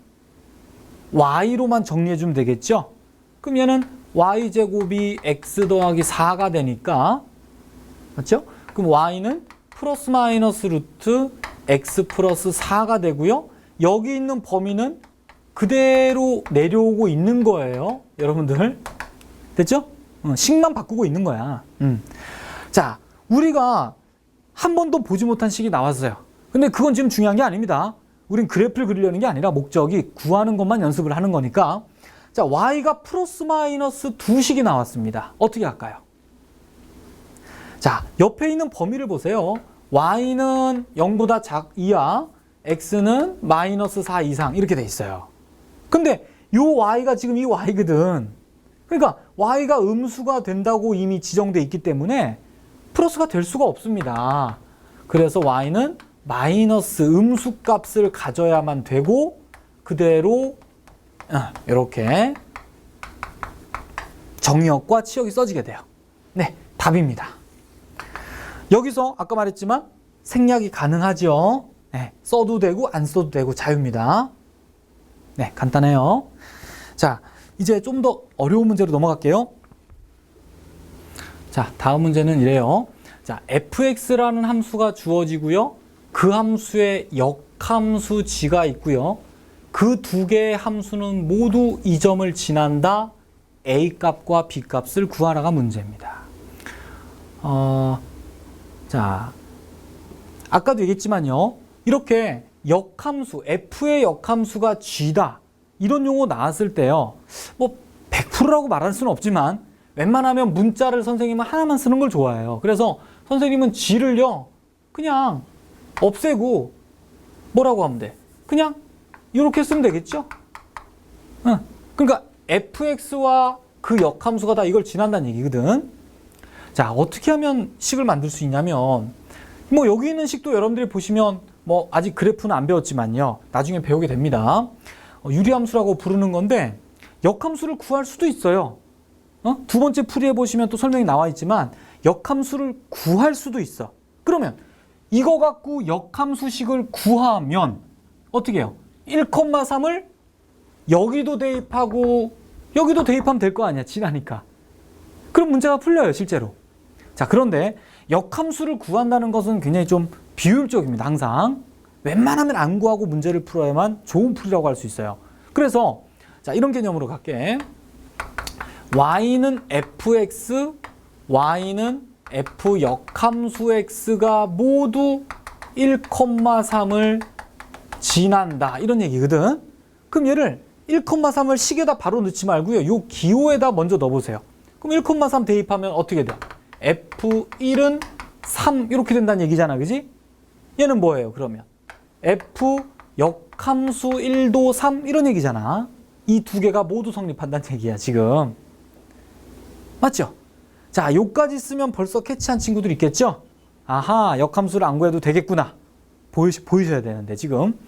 y로만 정리해 주면 되겠죠. 그럼 얘는 y제곱이 x 더하기 4가 되니까 맞죠? 그럼 y는 플러스 마이너스 루트 x 플러스 4가 되고요. 여기 있는 범위는 그대로 내려오고 있는 거예요. 여러분들. 됐죠? 식만 바꾸고 있는 거야. 자, 우리가 한 번도 보지 못한 식이 나왔어요. 근데 그건 지금 중요한 게 아닙니다. 우린 그래프를 그리려는 게 아니라 목적이 구하는 것만 연습을 하는 거니까. 자, y가 플러스 마이너스 두 식이 나왔습니다. 어떻게 할까요? 자, 옆에 있는 범위를 보세요. y는 0보다 이하, x는 마이너스 4 이상 이렇게 돼 있어요. 근데 요 y가 지금 이 y거든. 그러니까 y가 음수가 된다고 이미 지정돼 있기 때문에 플러스가 될 수가 없습니다. 그래서 y는 마이너스 음수 값을 가져야만 되고 그대로 이렇게 정의역과 치역이 써지게 돼요. 네, 답입니다. 여기서 아까 말했지만 생략이 가능하죠. 네, 써도 되고 안 써도 되고 자유입니다. 네, 간단해요. 자, 이제 좀 더 어려운 문제로 넘어갈게요. 자, 다음 문제는 이래요. 자, fx라는 함수가 주어지고요. 그 함수에 역함수 g가 있고요. 그 두 개의 함수는 모두 이 점을 지난다. a 값과 b 값을 구하라가 문제입니다. 자, 아까도 얘기했지만요. 이렇게 역함수, f의 역함수가 g다. 이런 용어 나왔을 때요. 뭐 100%라고 말할 수는 없지만 웬만하면 문자를 선생님은 하나만 쓰는 걸 좋아해요. 그래서 선생님은 g를요. 그냥 없애고 뭐라고 하면 돼? 그냥 이렇게 쓰면 되겠죠? 그러니까 fx와 그 역함수가 다 이걸 지난다는 얘기거든. 자, 어떻게 하면 식을 만들 수 있냐면 뭐 여기 있는 식도 여러분들이 보시면 뭐 아직 그래프는 안 배웠지만요. 나중에 배우게 됩니다. 유리함수라고 부르는 건데 역함수를 구할 수도 있어요. 두 번째 풀이해 보시면 또 설명이 나와 있지만 역함수를 구할 수도 있어. 그러면 이거 갖고 역함수식을 구하면 어떻게 해요? 1,3을 여기도 대입하고 여기도 대입하면 될 거 아니야. 지나니까. 그럼 문제가 풀려요. 실제로. 자, 그런데 역함수를 구한다는 것은 굉장히 좀 비효율적입니다. 항상. 웬만하면 안 구하고 문제를 풀어야만 좋은 풀이라고 할 수 있어요. 그래서 자, 이런 개념으로 갈게. y는 fx, y는 f 역함수 x가 모두 1,3을 지난다. 이런 얘기거든. 그럼 얘를 1,3을 식에다 바로 넣지 말고요. 요 기호에다 먼저 넣어보세요. 그럼 1,3 대입하면 어떻게 돼? f1은 3 이렇게 된다는 얘기잖아. 그지? 얘는 뭐예요? 그러면 f 역함수 1도 3 이런 얘기잖아. 이 두 개가 모두 성립한다는 얘기야. 지금. 맞죠? 자, 요까지 쓰면 벌써 캐치한 친구들 있겠죠? 아하, 역함수를 안 구해도 되겠구나. 보이셔야 되는데 지금.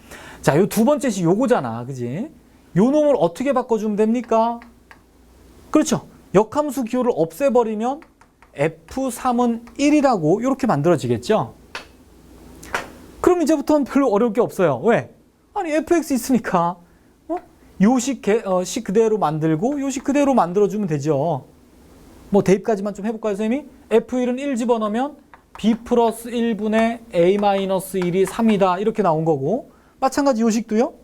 자, 요 두 번째 식 요거잖아. 그지? 요 놈을 어떻게 바꿔주면 됩니까? 그렇죠. 역함수 기호를 없애버리면 F3은 1이라고 이렇게 만들어지겠죠? 그럼 이제부터는 별로 어려울 게 없어요. 왜? 아니 fx 있으니까 요식 식 그대로 만들고 요식 그대로 만들어주면 되죠. 뭐 대입까지만 좀 해볼까요, 선생님이? F1은 1 집어넣으면 B 플러스 1분의 A 마이너스 1이 3이다. 이렇게 나온 거고 마찬가지 요식도요.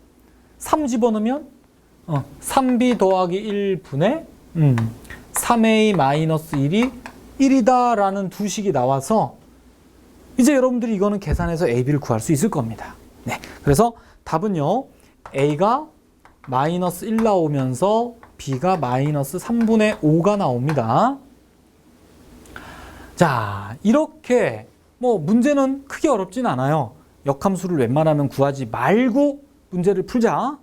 3 집어넣으면 3B 더하기 1분의 3A 마이너스 1이 1이다 라는 두 식이 나와서 이제 여러분들이 이거는 계산해서 A, B를 구할 수 있을 겁니다. 네, 그래서 답은요. A가 마이너스 1 나오면서 B가 마이너스 3분의 5가 나옵니다. 자, 이렇게 뭐 문제는 크게 어렵진 않아요. 역함수를 웬만하면 구하지 말고 문제를 풀자.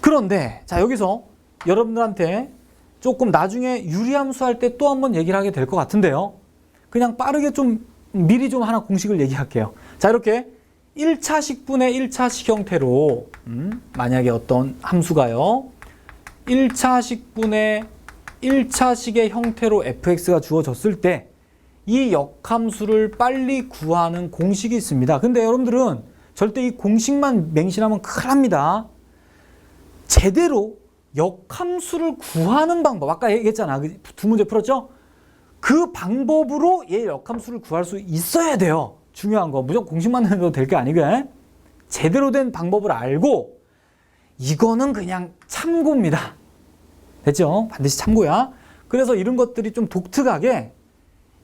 그런데 자, 여기서 여러분들한테 조금 나중에 유리함수 할 때 또 한번 얘기를 하게 될 것 같은데요. 그냥 빠르게 좀 미리 좀 하나 공식을 얘기할게요. 자, 이렇게 1차식분의 1차식 형태로 만약에 어떤 함수가요. 1차식분의 1차식의 형태로 fx가 주어졌을 때 이 역함수를 빨리 구하는 공식이 있습니다. 근데 여러분들은 절대 이 공식만 맹신하면 큰일 납니다. 제대로 역함수를 구하는 방법, 아까 얘기했잖아. 두 문제 풀었죠? 그 방법으로 얘 역함수를 구할 수 있어야 돼요. 중요한 거. 무조건 공식만 해도 될 게 아니고 제대로 된 방법을 알고 이거는 그냥 참고입니다. 됐죠? 반드시 참고야. 그래서 이런 것들이 좀 독특하게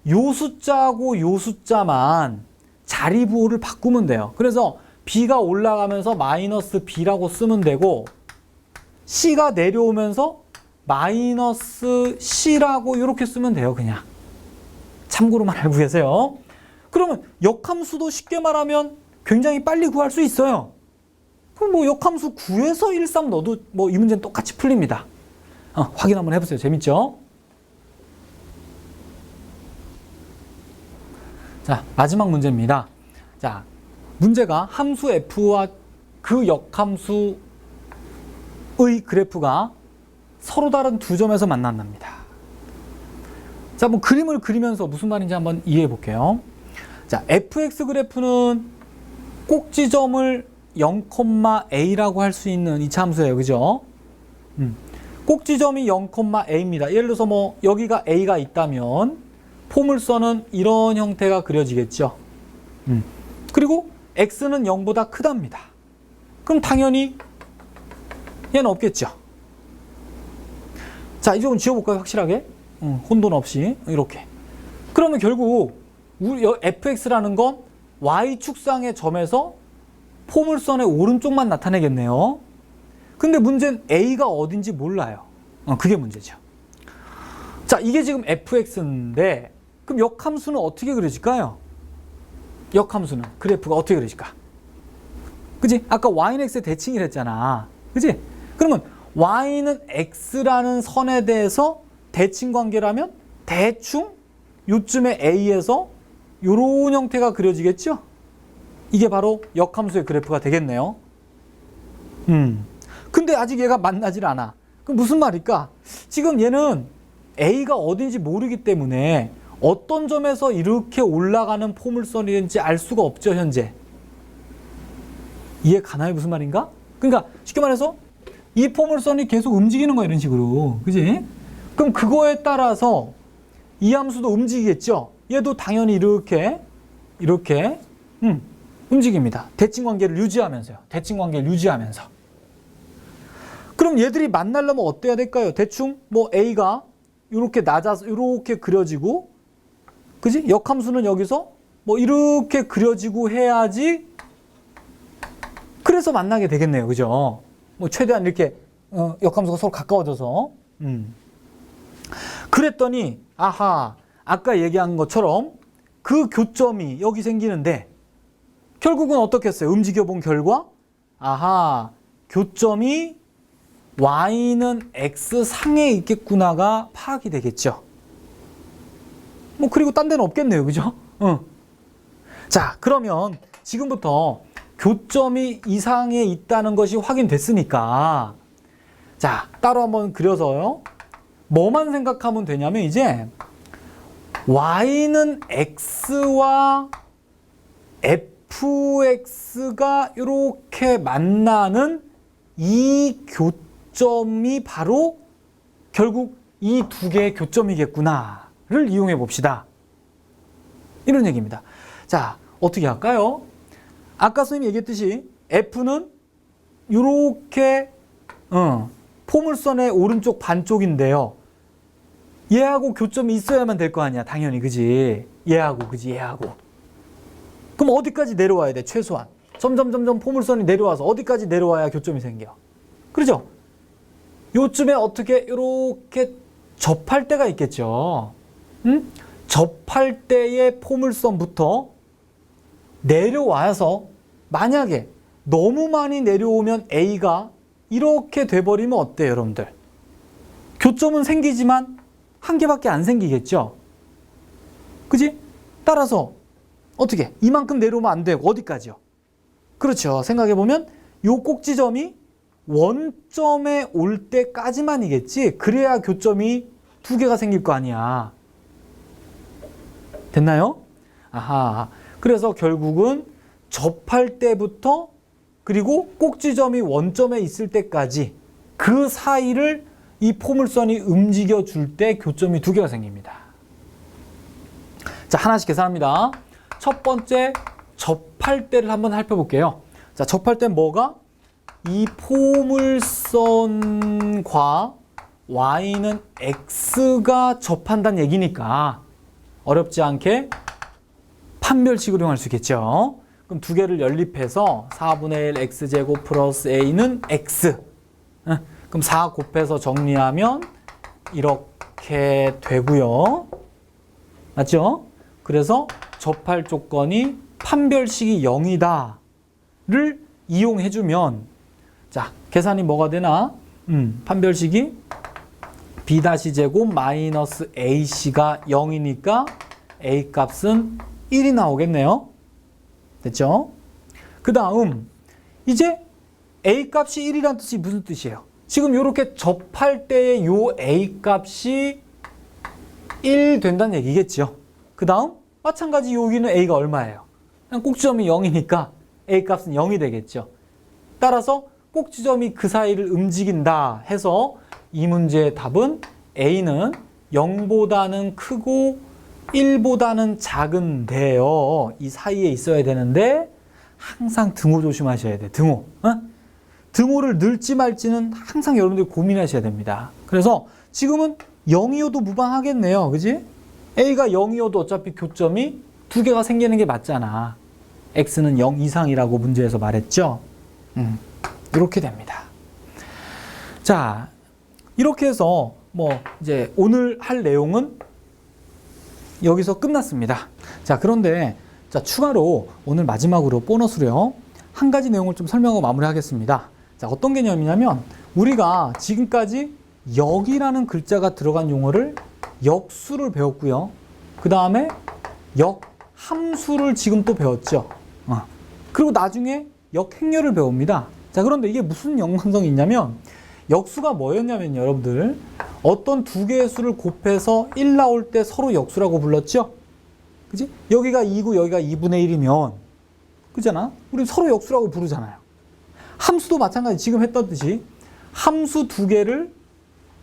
요 숫자하고 요 숫자만 자리 부호를 바꾸면 돼요. 그래서 B가 올라가면서 마이너스 B라고 쓰면 되고 C가 내려오면서 마이너스 C라고 이렇게 쓰면 돼요. 그냥 참고로만 알고 계세요. 그러면 역함수도 쉽게 말하면 굉장히 빨리 구할 수 있어요. 그럼 뭐 역함수 구해서 1, 3 넣어도 뭐 이 문제는 똑같이 풀립니다. 확인 한번 해보세요. 재밌죠? 자, 마지막 문제입니다. 자, 문제가 함수 f와 그 역함수의 그래프가 서로 다른 두 점에서 만난답니다. 자, 뭐 그림을 그리면서 무슨 말인지 한번 이해해 볼게요. 자, fx 그래프는 꼭지점을 0,a라고 할 수 있는 이차 함수예요. 그죠? 꼭지점이 0,a입니다. 예를 들어서 뭐 여기가 a가 있다면 포물선은 이런 형태가 그려지겠죠. 그리고 x는 0보다 크답니다. 그럼 당연히 얘는 없겠죠. 자, 이제 좀 지워볼까요? 확실하게. 혼돈 없이 이렇게. 그러면 결국 우리 fx라는 건 y축상의 점에서 포물선의 오른쪽만 나타내겠네요. 근데 문제는 a가 어딘지 몰라요. 그게 문제죠. 자, 이게 지금 fx인데 그럼 역함수는 어떻게 그려질까요? 역함수는 그래프가 어떻게 그려질까? 그지? 아까 y는 x의 대칭이라 했잖아. 그지? 그러면 y는 x라는 선에 대해서 대칭 관계라면 대충 요쯤에 a에서 요런 형태가 그려지겠죠? 이게 바로 역함수의 그래프가 되겠네요. 근데 아직 얘가 만나질 않아. 그럼 무슨 말일까? 지금 얘는 a가 어딘지 모르기 때문에 어떤 점에서 이렇게 올라가는 포물선인지 알 수가 없죠, 현재. 이해 가나요? 무슨 말인가? 그러니까 쉽게 말해서 이 포물선이 계속 움직이는 거야, 이런 식으로. 그지? 그럼 그거에 따라서 이 함수도 움직이겠죠? 얘도 당연히 이렇게 움직입니다. 대칭 관계를 유지하면서요. 대칭 관계를 유지하면서. 그럼 얘들이 만나려면 어때야 될까요? 대충 뭐 a가 이렇게 낮아서 이렇게 그려지고, 그지? 역함수는 여기서 뭐 이렇게 그려지고 해야지. 그래서 만나게 되겠네요. 그죠? 뭐 최대한 이렇게 역함수가 서로 가까워져서. 그랬더니 아하, 아까 얘기한 것처럼 그 교점이 여기 생기는데 결국은 어떻게 했어요? 움직여 본 결과 아하, 교점이 y는 x상에 있겠구나가 파악이 되겠죠. 뭐 그리고 딴 데는 없겠네요. 그죠? 자, 그러면 지금부터 교점이 이상에 있다는 것이 확인됐으니까 자, 따로 한번 그려서요. 뭐만 생각하면 되냐면 이제 y는 x와 fx가 이렇게 만나는 이 교점이 바로 결국 이 두 개의 교점이겠구나를 이용해 봅시다. 이런 얘기입니다. 자, 어떻게 할까요? 아까 선생님이 얘기했듯이 f는 이렇게 포물선의 오른쪽 반쪽인데요. 얘하고 교점이 있어야만 될 거 아니야. 당연히. 그지? 얘하고. 그지? 얘하고. 그럼 어디까지 내려와야 돼? 최소한. 점점 포물선이 내려와서 어디까지 내려와야 교점이 생겨? 그렇죠? 요쯤에 어떻게 이렇게 접할 때가 있겠죠. 접할 때의 포물선부터 내려와서 만약에 너무 많이 내려오면 A가 이렇게 돼버리면 어때요, 여러분들? 교점은 생기지만 한 개밖에 안 생기겠죠? 그지? 따라서 어떻게? 이만큼 내려오면 안 되고 어디까지요? 그렇죠. 생각해보면 요 꼭지점이 원점에 올 때까지만이겠지. 그래야 교점이 두 개가 생길 거 아니야. 됐나요? 아하. 그래서 결국은 접할 때부터 그리고 꼭지점이 원점에 있을 때까지 그 사이를 이 포물선이 움직여 줄 때 교점이 두 개가 생깁니다. 자, 하나씩 계산합니다. 첫 번째 접할 때를 한번 살펴볼게요. 자, 접할 때 뭐가? 이 포물선과 y는 x가 접한다는 얘기니까 어렵지 않게 판별식으로 이용할 수 있겠죠. 그럼 두 개를 연립해서 4분의 1 x제곱 플러스 a는 x. 그럼 4 곱해서 정리하면 이렇게 되고요. 맞죠? 그래서 접할 조건이 판별식이 0이다를 이용해주면 자, 계산이 뭐가 되나? 판별식이 b-제곱 마이너스 ac가 0이니까 a 값은 1이 나오겠네요. 됐죠? 그 다음 이제 a 값이 1이란 뜻이 무슨 뜻이에요? 지금 이렇게 접할 때의 요 a 값이 1 된다는 얘기겠죠. 그 다음 마찬가지 여기는 a가 얼마예요? 그냥 꼭지점이 0이니까 a 값은 0이 되겠죠. 따라서 꼭지점이 그 사이를 움직인다 해서 이 문제의 답은 A는 0보다는 크고 1보다는 작은데요. 이 사이에 있어야 되는데 항상 등호 조심하셔야 돼. 등호. 등호를 넣을지 말지는 항상 여러분들이 고민하셔야 됩니다. 그래서 지금은 0이어도 무방하겠네요. 그지? A가 0이어도 어차피 교점이 두 개가 생기는 게 맞잖아. X는 0 이상이라고 문제에서 말했죠. 이렇게 됩니다. 자, 이렇게 해서 이제 오늘 할 내용은 여기서 끝났습니다. 자, 그런데 자, 추가로 오늘 마지막으로 보너스로요. 한 가지 내용을 좀 설명하고 마무리하겠습니다. 자, 어떤 개념이냐면 우리가 지금까지 역이라는 글자가 들어간 용어를 역수를 배웠고요. 그 다음에 역함수를 지금 또 배웠죠. 그리고 나중에 역행렬을 배웁니다. 자, 그런데 이게 무슨 연관성이 있냐면 역수가 뭐였냐면 여러분들 어떤 두 개의 수를 곱해서 1 나올 때 서로 역수라고 불렀죠? 그지? 여기가 2고 여기가 2분의 1이면 그잖아? 우리 서로 역수라고 부르잖아요. 함수도 마찬가지 지금 했던 함수 두 개를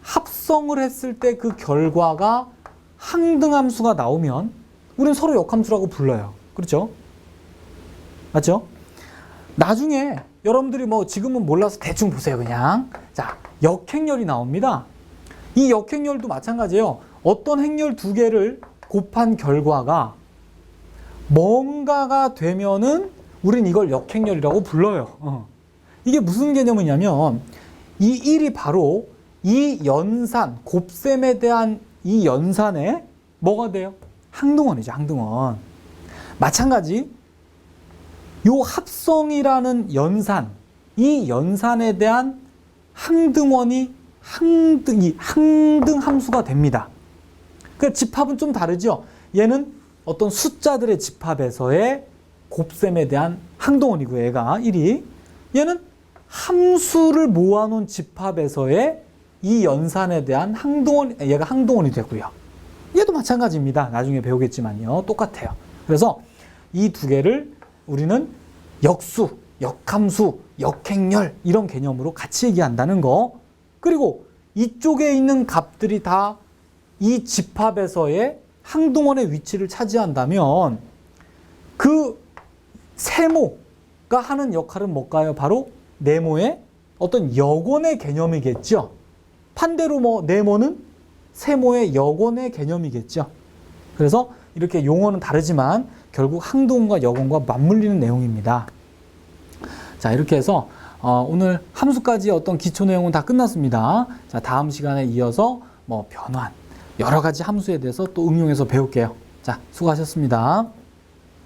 합성을 했을 때 그 결과가 항등함수가 나오면 우리는 서로 역함수라고 불러요. 그렇죠? 맞죠? 나중에 여러분들이 지금은 몰라서 대충 보세요. 그냥. 자, 역행렬이 나옵니다. 이 역행렬도 마찬가지예요. 어떤 행렬 두 개를 곱한 결과가 뭔가가 되면은 우린 이걸 역행렬이라고 불러요. 이게 무슨 개념이냐면 이 1이 바로 이 연산, 곱셈에 대한 이 연산에 뭐가 돼요? 항등원이죠. 항등원. 마찬가지 요 합성이라는 연산, 이 연산에 대한 항등원이 항등 함수가 됩니다. 그 집합은 좀 다르죠. 얘는 어떤 숫자들의 집합에서의 곱셈에 대한 항등원이고 얘가 1이 얘는 함수를 모아놓은 집합에서의 이 연산에 대한 얘가 항등원이 되고요. 얘도 마찬가지입니다. 나중에 배우겠지만요. 똑같아요. 그래서 이 두 개를 우리는 역수, 역함수, 역행렬 이런 개념으로 같이 얘기한다는 거. 그리고 이쪽에 있는 값들이 다 이 집합에서의 항등원의 위치를 차지한다면 그 세모가 하는 역할은 뭘까요? 바로 네모의 어떤 역원의 개념이겠죠. 반대로 네모는 세모의 역원의 개념이겠죠. 그래서 이렇게 용어는 다르지만 결국 항등원과 역원과 맞물리는 내용입니다. 자, 이렇게 해서 오늘 함수까지 어떤 기초 내용은 다 끝났습니다. 자, 다음 시간에 이어서 변환, 여러 가지 함수에 대해서 또 응용해서 배울게요. 자, 수고하셨습니다.